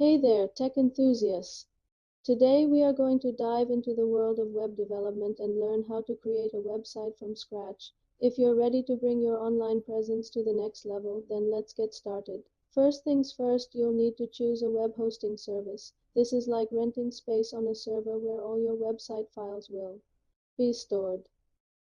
Hey there, tech enthusiasts! Today we are going to dive into the world of web development and learn how to create a website from scratch. If you're ready to bring your online presence to the next level, then let's get started. First things first, you'll need to choose a web hosting service. This is like renting space on a server where all your website files will be stored.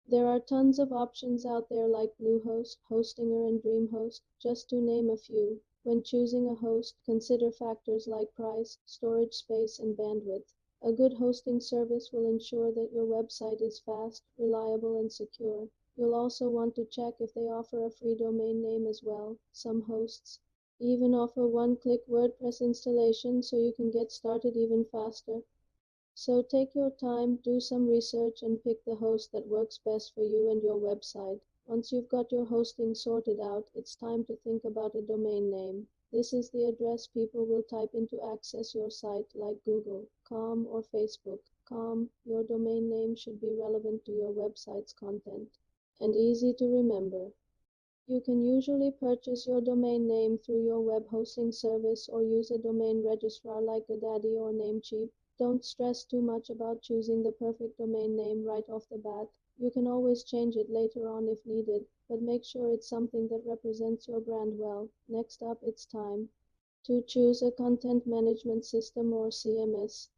There are tons of options out there like Bluehost, Hostinger, and DreamHost, just to name a few. When choosing a host, consider factors like price, storage space, and bandwidth. A good hosting service will ensure that your website is fast, reliable, and secure. You'll also want to check if they offer a free domain name as well. Some hosts even offer one-click WordPress installation so you can get started even faster. So take your time, do some research, and pick the host that works best for you and your website. Once you've got your hosting sorted out, it's time to think about a domain name. This is the address people will type in to access your site, like Google, com, or Facebook. Com, your domain name should be relevant to your website's content and easy to remember. You can usually purchase your domain name through your web hosting service or use a domain registrar like GoDaddy or Namecheap. Don't stress too much about choosing the perfect domain name right off the bat. You can always change it later on if needed, but make sure it's something that represents your brand well. Next up, it's time to choose a content management system or CMS.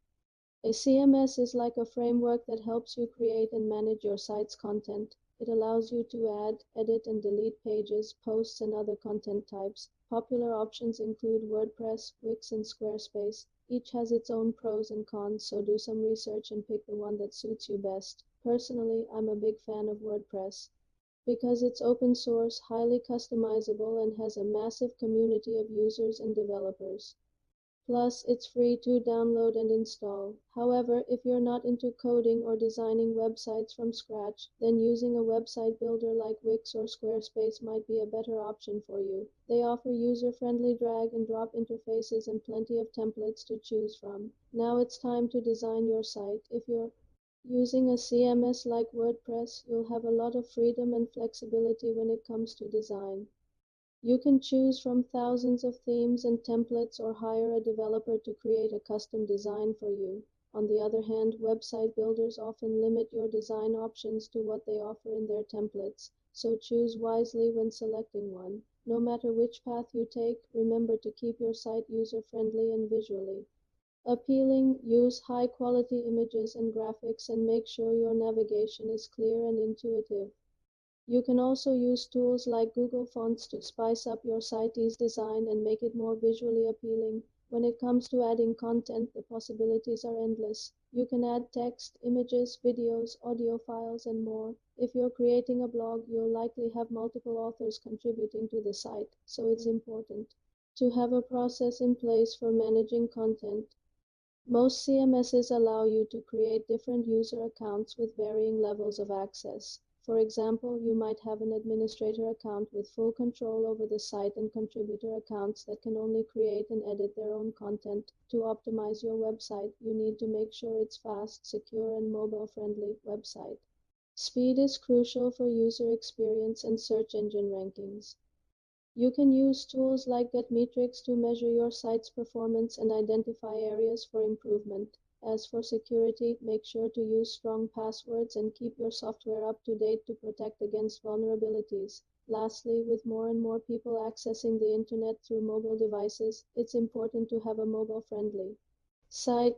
A CMS is like a framework that helps you create and manage your site's content. It allows you to add, edit, and delete pages, posts, and other content types. Popular options include WordPress, Wix, and Squarespace. Each has its own pros and cons, so do some research and pick the one that suits you best. Personally, I'm a big fan of WordPress because it's open source, highly customizable, and has a massive community of users and developers. Plus, it's free to download and install. However, if you're not into coding or designing websites from scratch, then using a website builder like Wix or Squarespace might be a better option for you. They offer user-friendly drag and drop interfaces and plenty of templates to choose from. Now it's time to design your site. If you're using a CMS like WordPress, you'll have a lot of freedom and flexibility when it comes to design. You can choose from thousands of themes and templates or hire a developer to create a custom design for you. On the other hand, website builders often limit your design options to what they offer in their templates, so choose wisely when selecting one. No matter which path you take, remember to keep your site user-friendly and visually appealing. Use high-quality images and graphics and make sure your navigation is clear and intuitive. You can also use tools like Google Fonts to spice up your site's design and make it more visually appealing. When it comes to adding content, the possibilities are endless. You can add text, images, videos, audio files, and more. If you're creating a blog, you'll likely have multiple authors contributing to the site, so it's important to have a process in place for managing content. Most CMSs allow you to create different user accounts with varying levels of access. For example, you might have an administrator account with full control over the site and contributor accounts that can only create and edit their own content. To optimize your website, you need to make sure it's fast, secure, and mobile-friendly website. Speed is crucial for user experience and search engine rankings. You can use tools like Getmetrics to measure your site's performance and identify areas for improvement. As for security, make sure to use strong passwords and keep your software up to date to protect against vulnerabilities. Lastly, with more and more people accessing the internet through mobile devices, it's important to have a mobile-friendly site.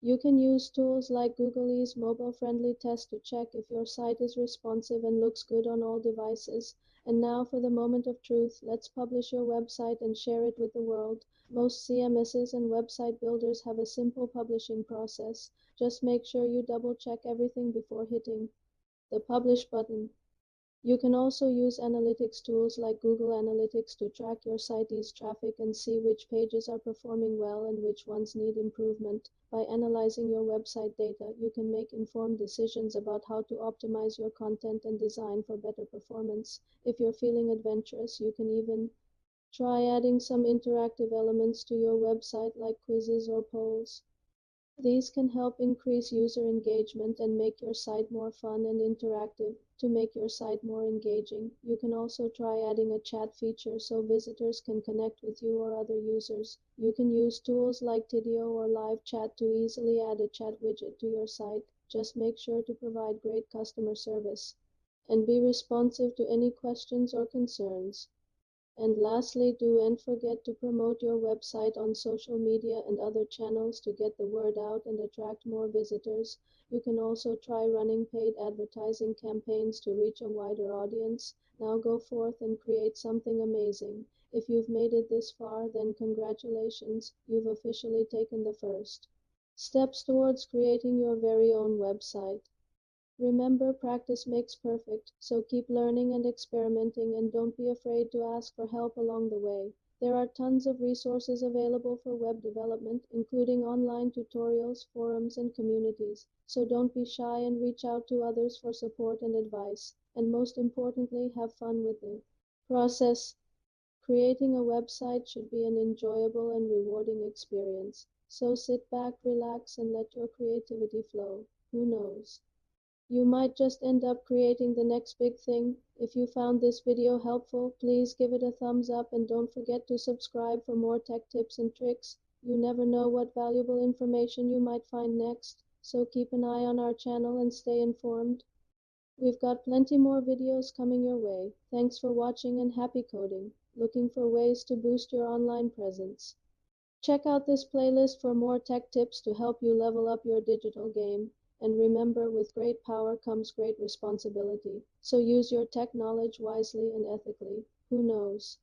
You can use tools like Google's mobile-friendly test to check if your site is responsive and looks good on all devices. And now for the moment of truth, let's publish your website and share it with the world. Most CMSs and website builders have a simple publishing process. Just make sure you double-check everything before hitting the publish button. You can also use analytics tools like Google Analytics to track your site's traffic and see which pages are performing well and which ones need improvement. By analyzing your website data, you can make informed decisions about how to optimize your content and design for better performance. If you're feeling adventurous, you can even try adding some interactive elements to your website like quizzes or polls. These can help increase user engagement and make your site more fun and interactive. To make your site more engaging, you can also try adding a chat feature so visitors can connect with you or other users. You can use tools like Tidio or Live Chat to easily add a chat widget to your site. Just make sure to provide great customer service and be responsive to any questions or concerns. And lastly, don't forget to promote your website on social media and other channels to get the word out and attract more visitors. You can also try running paid advertising campaigns to reach a wider audience. Now go forth and create something amazing. If you've made it this far, then congratulations, you've officially taken the first steps towards creating your very own website. Remember, practice makes perfect, so keep learning and experimenting and don't be afraid to ask for help along the way. There are tons of resources available for web development, including online tutorials, forums, and communities. So don't be shy and reach out to others for support and advice. And most importantly, have fun with the process. Creating a website should be an enjoyable and rewarding experience. So sit back, relax, and let your creativity flow. Who knows? You might just end up creating the next big thing. If you found this video helpful, please give it a thumbs up and don't forget to subscribe for more tech tips and tricks. You never know what valuable information you might find next, so keep an eye on our channel and stay informed. We've got plenty more videos coming your way. Thanks for watching and happy coding. Looking for ways to boost your online presence? Check out this playlist for more tech tips to help you level up your digital game. And remember, with great power comes great responsibility. So use your tech knowledge wisely and ethically. Who knows?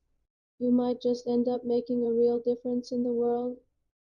You might just end up making a real difference in the world.